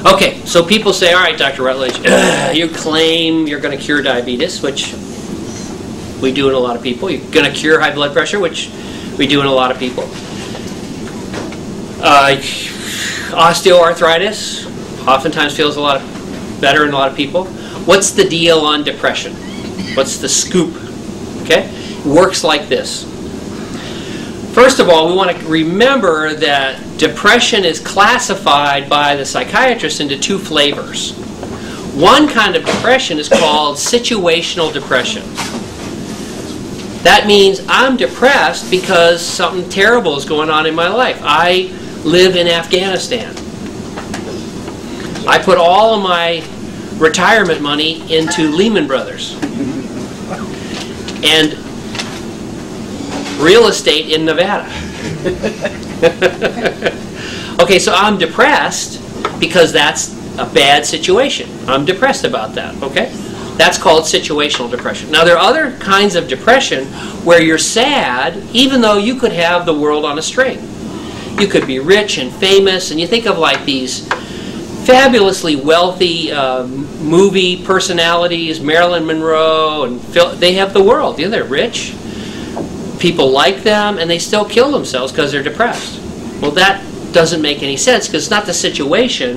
Okay, so people say, all right, Dr. Rutledge, you claim you're going to cure diabetes, which we do in a lot of people. You're going to cure high blood pressure, which we do in a lot of people. Osteoarthritis oftentimes feels a lot better in a lot of people. What's the deal on depression? What's the scoop? Okay, it works like this. First of all, we want to remember that depression is classified by the psychiatrist into two flavors. One kind of depression is called situational depression. That means I'm depressed because something terrible is going on in my life. I live in Afghanistan. I put all of my retirement money into Lehman Brothers and real estate in Nevada. Okay, so I'm depressed because that's a bad situation. I'm depressed about that, okay? That's called situational depression. Now, there are other kinds of depression where you're sad even though you could have the world on a string. You could be rich and famous, and you think of like these fabulously wealthy movie personalities, Marilyn Monroe, and they have the world. They're rich. People like them, and they still kill themselves because they're depressed. Well, that doesn't make any sense because it's not the situation,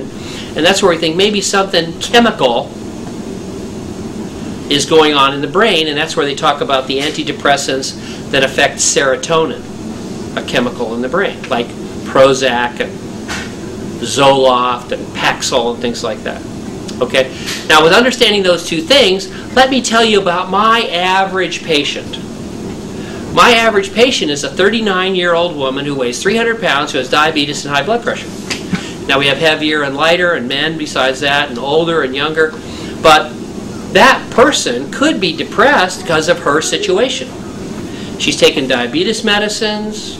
and that's where we think maybe something chemical is going on in the brain, and that's where they talk about the antidepressants that affect serotonin, a chemical in the brain, like Prozac and Zoloft and Paxil and things like that. Okay? Now, with understanding those two things, let me tell you about my average patient. My average patient is a 39-year-old woman who weighs 300 pounds who has diabetes and high blood pressure. Now, we have heavier and lighter and men besides that and older and younger, but that person could be depressed because of her situation. She's taken diabetes medicines.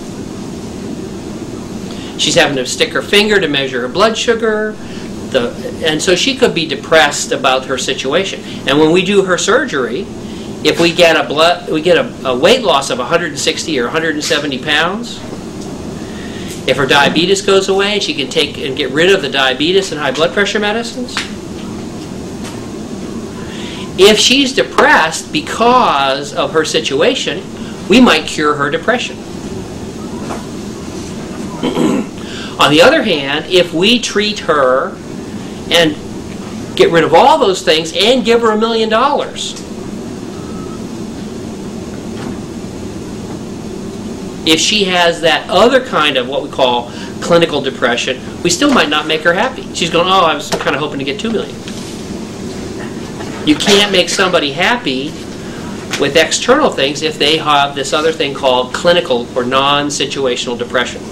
She's having to stick her finger to measure her blood sugar. And so she could be depressed about her situation. And when we do her surgery, if we get a weight loss of 160 or 170 pounds, if her diabetes goes away, she can take and get rid of the diabetes and high blood pressure medicines. If she's depressed because of her situation, we might cure her depression. On the other hand, if we treat her and get rid of all those things and give her $1 million, if she has that other kind of what we call clinical depression, we still might not make her happy. She's going, oh, I was kind of hoping to get $2 million. You can't make somebody happy with external things if they have this other thing called clinical or non-situational depression.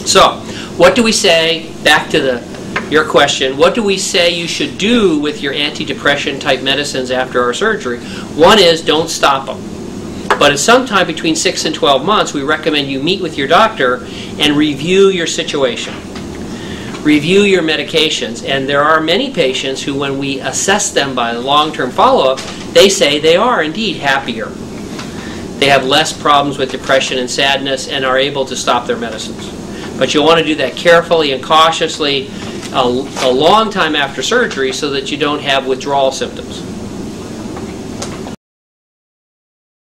So, what do we say, back to your question, what do we say you should do with your antidepressant type medicines after our surgery? One is don't stop them. But at some time between 6 and 12 months, we recommend you meet with your doctor and review your situation. Review your medications. And there are many patients who, when we assess them by long-term follow-up, they say they are indeed happier. They have less problems with depression and sadness and are able to stop their medicines. But you'll want to do that carefully and cautiously a long time after surgery so that you don't have withdrawal symptoms.